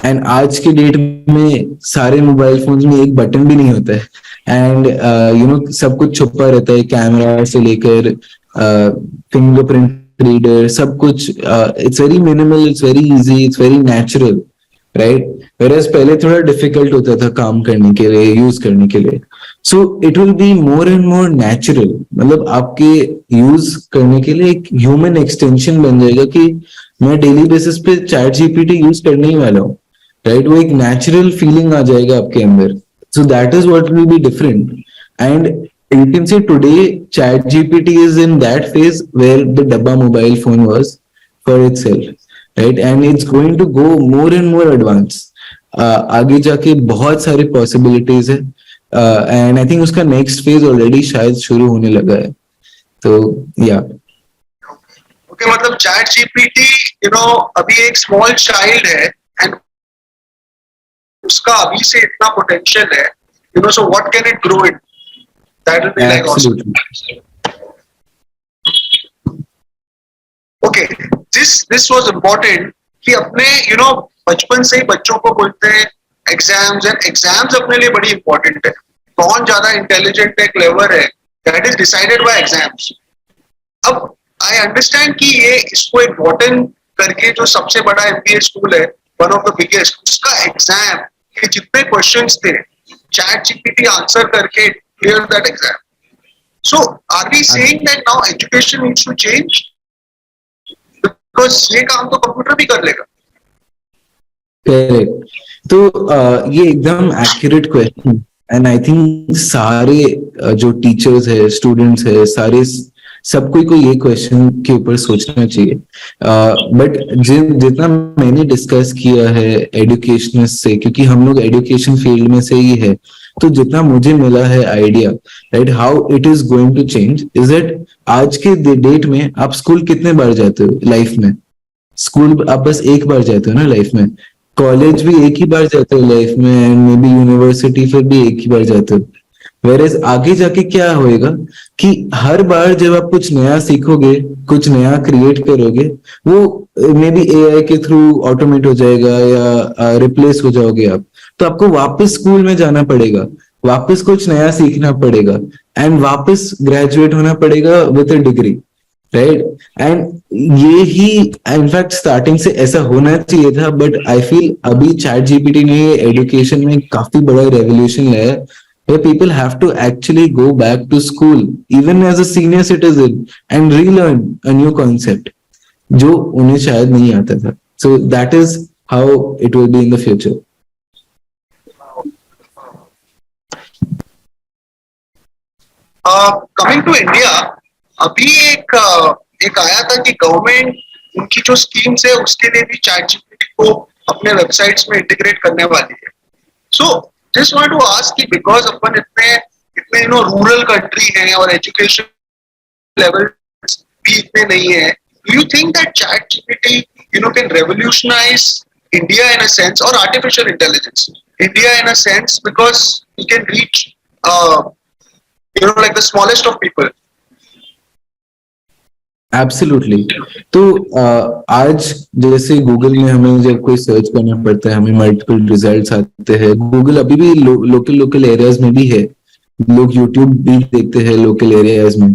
एंड आज के डेट में सारे मोबाइल फोन्स में एक बटन भी नहीं होता है एंड सब कुछ छुपा रहता है, कैमरा से लेकर फिंगरप्रिंट रीडर सब कुछ। It's very minimal, it's very easy, it's very natural, right. Whereas पहले थोड़ा डिफिकल्ट होता था काम करने के लिए, यूज करने के लिए। So it will be more and more natural, मतलब आपके यूज करने के लिए एक ह्यूमन एक्सटेंशन बन जाएगा कि मैं डेली बेसिस पे चैट जीपीटी यूज करने ही वाला हूँ, राइट। वो एक नेचुरल फीलिंग आ जाएगा आपके अंदर। So that is what will be different. And you can say today chat gpt is in that phase where the dabba mobile phone was for itself, right, and it's going to go more and more advanced. आगे जाके बहुत सारे पॉसिबिलिटीज है एंड आई थिंक उसका नेक्स्ट फेज ऑलरेडी शायद शुरू होने लगा है। तो या ओके, मतलब चैट जीपीटी अभी एक स्मॉल चाइल्ड है एंड उसका अभी से इतना पोटेंशियल है, so what can it grow in? That will be like awesome. Okay, this was important कि अपने बचपन से ही बच्चों को बोलते हैं एग्जाम्स, एंड एग्जाम्स अपने लिए बड़ी इंपॉर्टेंट है। कौन ज्यादा इंटेलिजेंट है, क्लेवर है, that is decided by exams. अब आई अंडरस्टैंड कि ये इसको इम्पोर्टेंट करके जो सबसे बड़ा एमबीए स्कूल है, वन ऑफ द बिगेस्ट, उसका एग्जाम के जितने क्वेश्चंस थे चैट जीपीटी आंसर करके clear that exam. So, are we saying that now education needs to change? Because ये काम तो कंप्यूटर भी कर लेगा। करेक्ट, तो ये एकदम accurate question and I think सारे जो टीचर्स है, स्टूडेंट्स है, सारे सबको को ये क्वेश्चन के ऊपर सोचना चाहिए। बट जितना मैंने डिस्कस किया है एजुकेशनिस्ट से, क्योंकि हम लोग एजुकेशन फील्ड में से ही है, तो जितना मुझे मिला है idea, right, how it is going to change is that आज के डेट में आप स्कूल कितने बार जाते हो लाइफ में? स्कूल आप बस एक बार जाते हो ना लाइफ में, कॉलेज भी एक ही बार जाते हो लाइफ में, एंड मे बी यूनिवर्सिटी फिर भी एक ही बार जाते हो। वेरएज आगे जाके क्या होएगा कि हर बार जब आप कुछ नया सीखोगे, कुछ नया क्रिएट करोगे, वो मे बी एआई के थ्रू ऑटोमेट हो जाएगा या रिप्लेस हो जाओगे आप, तो आपको वापस स्कूल में जाना पड़ेगा, वापस कुछ नया सीखना पड़ेगा एंड वापस ग्रेजुएट होना पड़ेगा with a degree, right. And ये ही इनफैक्ट स्टार्टिंग से ऐसा होना चाहिए था, बट आई फील अभी चैट जीपीटी ने एजुकेशन में काफी बड़ा रेवोल्यूशन लाया है, where people have to actually go back to school even as a senior citizen and relearn a new concept जो उन्हें शायद नहीं आता था। So that is how it will be in the future. Coming to India, अभी एक आया था कि गवर्नमेंट उनकी जो स्कीम्स है उसके लिए भी चैट जीपीटी को अपने वेबसाइट्स में इंटीग्रेट करने वाली है। So just want to ask कि because अपन इतने रूरल कंट्री है और एजुकेशन लेवल भी इतने नहीं है, do you think that chat GPT can revolutionize India in a sense, or artificial intelligence India in a sense, because we can reach like the smallest of people? Absolutely. तो आज जैसे गूगल में हमें जब कोई सर्च करना पड़ता है, हमें मल्टीपल रिजल्ट्स आते हैं। गूगल अभी भी लोकल एरियाज में भी है, लोग यूट्यूब भी देखते हैं लोकल एरियाज में।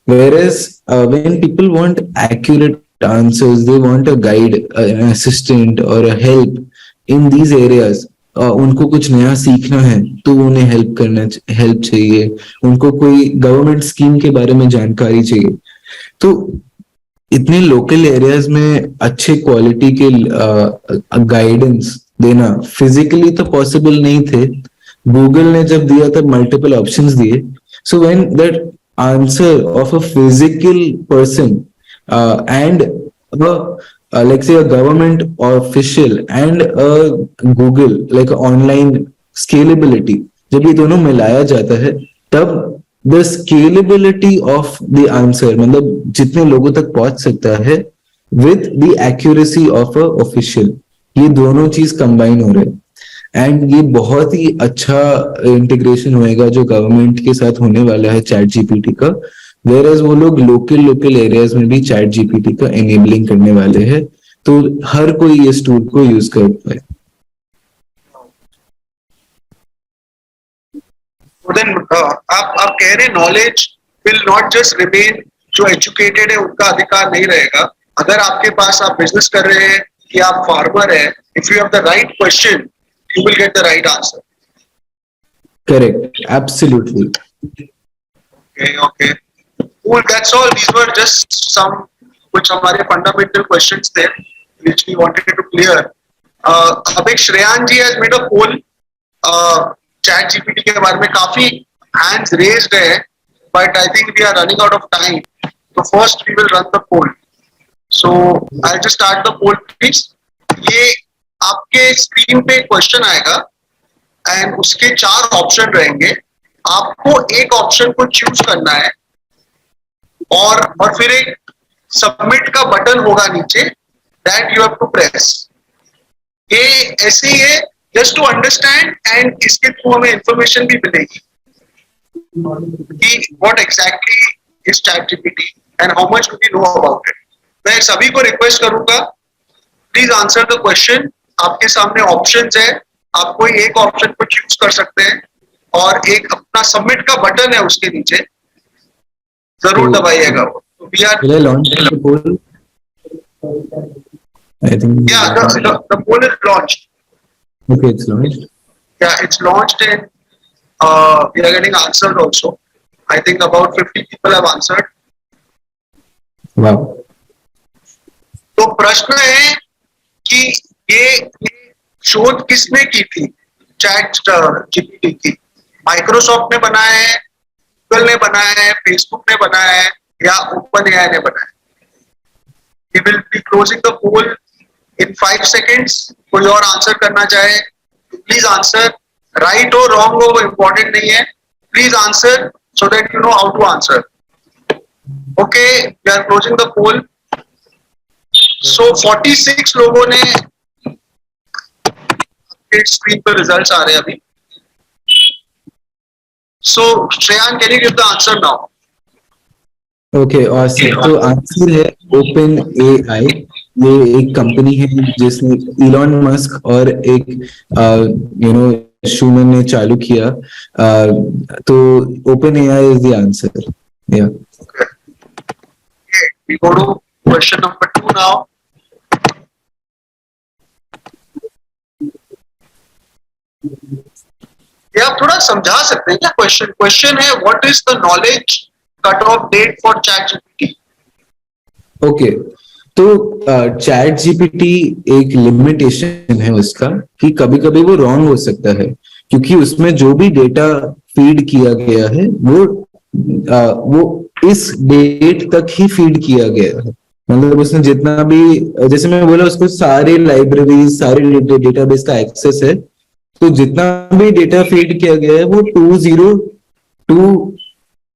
Whereas when people want accurate answers, they want a guide, an assistant और a help in these areas. उनको कुछ नया सीखना है तो उन्हें हेल्प चाहिए, उनको कोई गवर्नमेंट स्कीम के बारे में जानकारी चाहिए। तो इतने लोकल एरियाज में अच्छे क्वालिटी के गाइडेंस देना फिजिकली तो पॉसिबल नहीं थे। गूगल ने जब दिया तब मल्टीपल ऑप्शंस दिए। So when that answer of a physical person and like say a government official and a Google like online scalability, जब ये दोनों मिलाया जाता है तब the scalability of the answer, मतलब जितने लोगों तक पहुंच सकता है with the accuracy of a official, ये दोनों चीज कंबाइन हो रहे हैं। एंड ये बहुत ही अच्छा इंटीग्रेशन होएगा जो गवर्नमेंट के साथ होने वाला है चैट जीपीटी का, वेयर एज वो लोग लोकल एरियाज में भी चैट जीपीटी का एनेबलिंग करने वाले हैं, तो हर कोई इस टूल को यूज कर पाए। देन आप कह रहे knowledge will not just remain, जो एजुकेटेड है उनका अधिकार नहीं रहेगा। अगर आपके पास आप बिजनेस कर रहे हैं कि आप फार्मर है, if you have the right question you will get the right answer. Correct, absolutely. Okay. Cool. That's all. These were just some कुछ हमारे फंडामेंटल क्वेश्चंस थे which we wanted to clear. अब एक श्रेयान जी has made a poll chat GPT के बारे में, काफी hands raised है, but I think we are running out of time. So first we will run the poll. So I'll just start the poll, please. ये आपके स्क्रीन पे क्वेश्चन आएगा एंड उसके 4 ऑप्शन रहेंगे। आपको एक ऑप्शन को चूज करना है और फिर एक सबमिट का बटन होगा नीचे, that you have to press. ये ऐसे ही है, जस्ट टू अंडरस्टैंड, एंड इसके थ्रू हमें इंफॉर्मेशन भी मिलेगी कि what exactly is ChatGPT and how much do we know about it. मैं सभी को रिक्वेस्ट करूंगा, प्लीज आंसर द क्वेश्चन। आपके सामने ऑप्शंस है, आप कोई एक ऑप्शन को चूज कर सकते हैं और एक अपना सबमिट का बटन है उसके नीचे, जरूर दबाइएगा वो। तो we are the poll is launched. Okay, it's launched. Yeah, it's launched and we are getting answers also. I think about 50 people have answered. Wow. तो प्रश्न है कि ये शोध किसने की थी चैट जीपीटी की? माइक्रोसॉफ्ट ने बनाया है, गूगल ने बनाया है, फेसबुक ने बनाया है, या ओपन एआई ने बनाया है? We will be closing the poll in 5 seconds. कोई और आंसर करना चाहे प्लीज आंसर, राइट हो रॉन्ग हो वो इम्पोर्टेंट नहीं है, please answer so that you know how to answer. Okay, we are closing the poll. So 46 लोगों ने, स्क्रीन पर रिजल्ट्स आ रहे हैं अभी। So Shreyan, can you give the answer now? Okay, awesome. तो आंसर है ओपन एआई। ये एक कंपनी है जिसने इलॉन मस्क और एक शूमन ने चालू किया। तो open AI is the answer. या We go to question number 2 now. ये आप थोड़ा समझा सकते हैं क्या? क्वेश्चन है what is the knowledge cut off date for ChatGPT? Okay, तो चैट जीपीटी एक लिमिटेशन है उसका कि कभी कभी वो रॉन्ग हो सकता है, क्योंकि उसमें जो भी डेटा फीड किया गया है वो इस डेट तक ही फीड किया गया है। मतलब उसने जितना भी, जैसे मैं बोला, उसको सारे लाइब्रेरीज, सारे डेटाबेस का एक्सेस है, तो जितना भी डेटा फीड किया गया है वो 202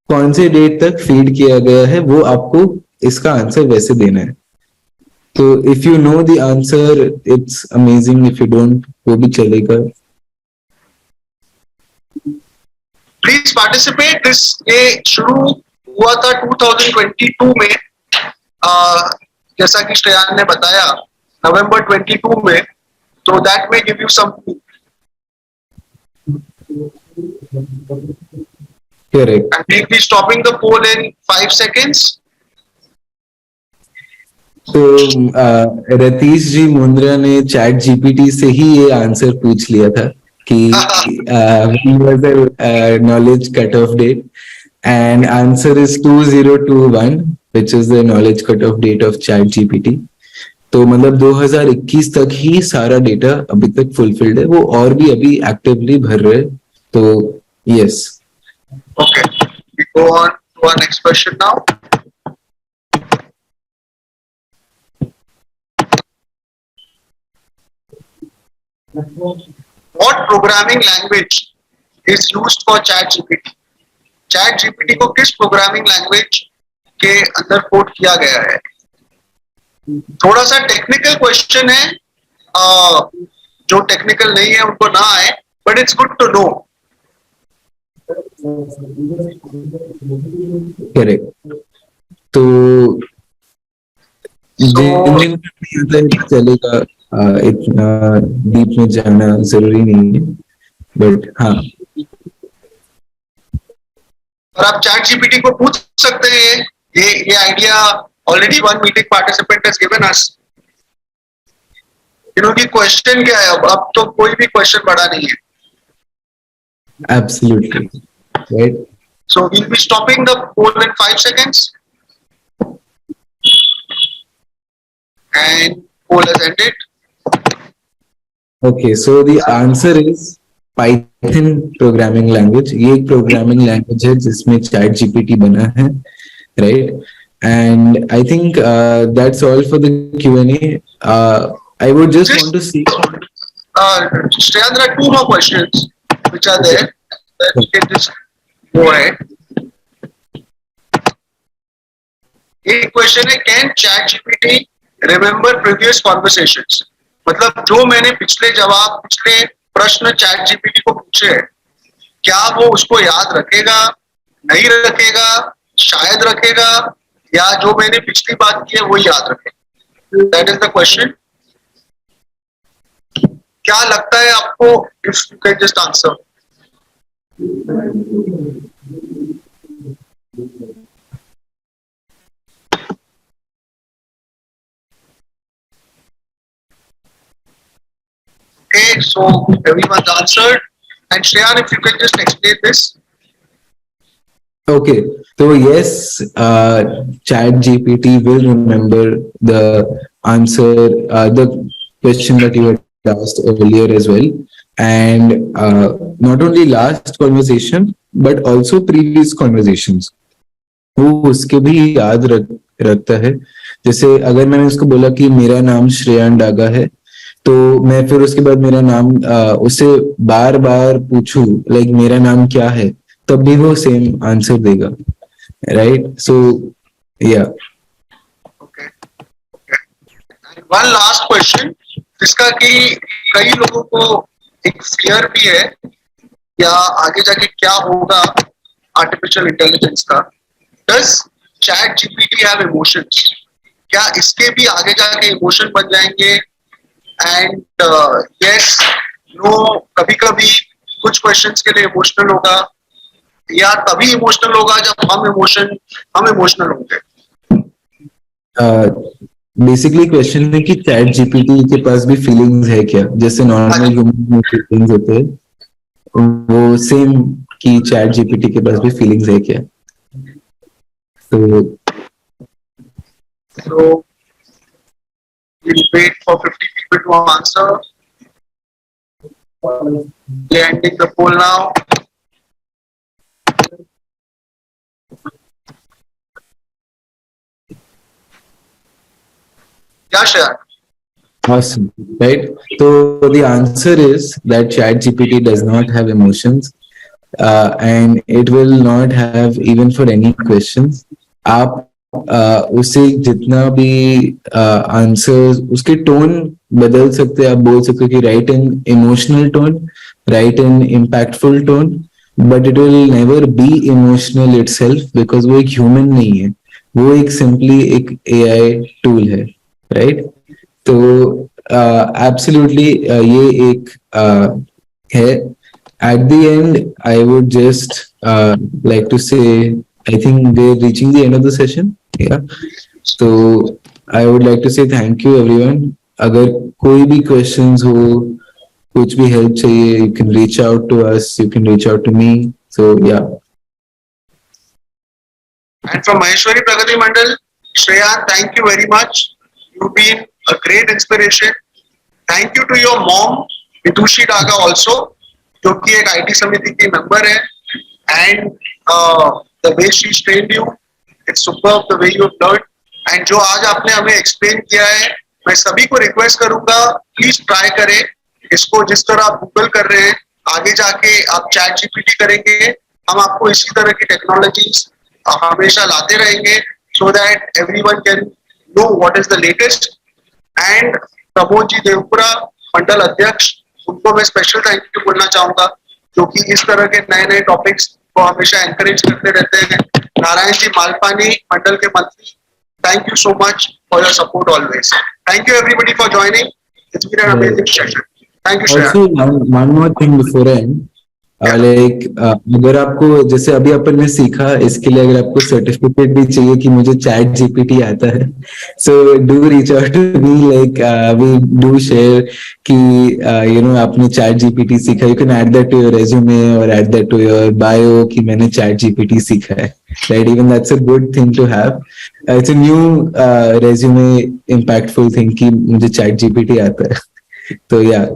कौन से डेट तक फीड किया गया है, वो आपको इसका आंसर वैसे देना है। तो if you know the answer it's amazing, if you don't वो भी चलेगा। Please participate. ये शुरू हुआ था 2022 में, जैसा कि श्रेयान ने बताया, नवंबर 22 में। तो that may give you some. Correct. And we'll be stopping the poll in 5 seconds. तो रतीश जी मुंद्रा ने चैट जीपीटी से ही ये आंसर पूछ लिया था कि knowledge cutoff date, and answer is 2021, which is the knowledge cutoff date of chat GPT. तो मतलब 2021 तक ही सारा डेटा अभी तक फुलफिल्ड है, वो और भी अभी एक्टिवली भर रहे। तो yes. Okay, we go on to our next question now. What programming language is used for ChatGPT? ChatGPT को किस प्रोग्रामिंग लैंग्वेज के अंदर कोड किया गया है? थोड़ा सा टेक्निकल क्वेश्चन है, जो टेक्निकल नहीं है उनको ना आए, but it's good to know. Correct. तो जिन चलेगा, इतना डीप में जाना जरूरी नहीं है, बट हाँ. और आप चैट जीपीटी को पूछ सकते हैं, ये idea already one meeting participant has given us. कि क्वेश्चन क्या है, अब तो कोई भी क्वेश्चन बड़ा नहीं है. Absolutely. Right. So we'll be stopping the poll in 5 seconds. And poll has ended. Okay, so the answer is Python programming language. ये एक programming language है जिसमें Chat GPT बना है, right? And I think that's all for the Q&A. I would just want to see. Shreyan, there are 2 more questions which are there. You can just go ahead. एक क्वेश्चन है, can chat GPT remember previous conversations? मतलब जो मैंने पिछले प्रश्न चैट जीपीटी को पूछे हैं, क्या वो उसको याद रखेगा, नहीं रखेगा, शायद रखेगा, या जो मैंने पिछली बात की है वो याद रखेगा? That is the question. क्या लगता है आपको? If you can just answer. Okay, so everyone's answered. And Shreyan, if you can just explain this. Okay, so yes, Chat GPT will remember the answer, the question that you had asked earlier as well, and not only last conversation but also previous conversations. वो उसके भी याद रखता है. जैसे अगर मैंने उसको बोला कि मेरा नाम श्रेयान डागा है, तो मैं फिर उसके बाद मेरा नाम उससे बार बार पूछूं, लाइक मेरा नाम क्या है, तब भी वो सेम आंसर देगा, राइट? सो या. ओके. वन लास्ट क्वेश्चन, जिसका कि कई लोगों को एक फियर भी है, या आगे जाके क्या होगा आर्टिफिशियल इंटेलिजेंस का. Does chat GPT have emotions? क्या इसके भी आगे जाके इमोशन बन जाएंगे? एंड यस, नो, कभी कभी कुछ क्वेश्चंस के लिए इमोशनल होगा, या तभी इमोशनल होगा जब हम इमोशनल होंगे. बेसिकली क्वेश्चन है कि चैट जीपीटी के पास भी फीलिंग्स है क्या, जैसे नॉर्मल ह्यूमन फीलिंग्स होते हैं, वो सेम कि चैट जीपीटी के पास भी फीलिंग्स है क्या. So we'll wait for 50 people to answer. We're ending the poll now. Yeah, Shreyan. Awesome, right? So the answer is that ChatGPT does not have emotions, and it will not have even for any questions. आप उसे जितना भी आंसर, उसके टोन बदल सकते हैं. आप बोल सकते हो कि write in emotional tone, write in impactful tone, but it will never be emotional itself, because वो एक ह्यूमन नहीं है, वो एक सिंपली एक एआई टूल है, राइट? तो एब्सोल्युटली ये एक है. At the end I would just like to say, I think we're reaching the end of the session. Yeah. So I would like to say thank you everyone. अगर कोई भी questions हो, कुछ भी help चाहिए, you can reach out to us, you can reach out to me. So yeah. And from Maheshwari Pragati Mandal, Shreyan, thank you very much. You've been a great inspiration. Thank you to your mom, Vidushi Daga also, जो कि एक IT समिति की member है. And the way she trained you, it's superb the way you have learned. And जो आज आपने हमें explain किया है, मैं सभी को request करूंगा, please try करें इसको. जिस तरह आप Google कर रहे हैं, आगे जाके आप Chat GPT करेंगे, हम आपको इसी तरह की टेक्नोलॉजीज हमेशा लाते रहेंगे, so that everyone can know what is the latest. And Pramod ji Devpura, मंडल अध्यक्ष, उनको मैं स्पेशल थैंक यू बोलना चाहूंगा, जो कि इस तरह के नए नए टॉपिक्स को हमेशा एनकरेज करते रहते हैं। नारायण जी मालपानी, मंडल के मंत्री, thank you so much for your support always. Thank you everybody for joining, it's been an amazing session. Thank you Shreya. Also, one more thing before end. अगर आपको जैसे अभी अपन ने सीखा, इसके लिए अगर आपको सर्टिफिकेट भी चाहिए कि मुझे चैट जीपीटी आता है, so do reach out to me, like we do share कि आपने चैट जीपीटी सीखा, you can add that to your resume और add that to your bio कि मैंने चैट जीपीटी सीखा है, right? Even that's a good thing to have, it's a new resume impactful thing कि मुझे चैट जीपीटी आता है। तो या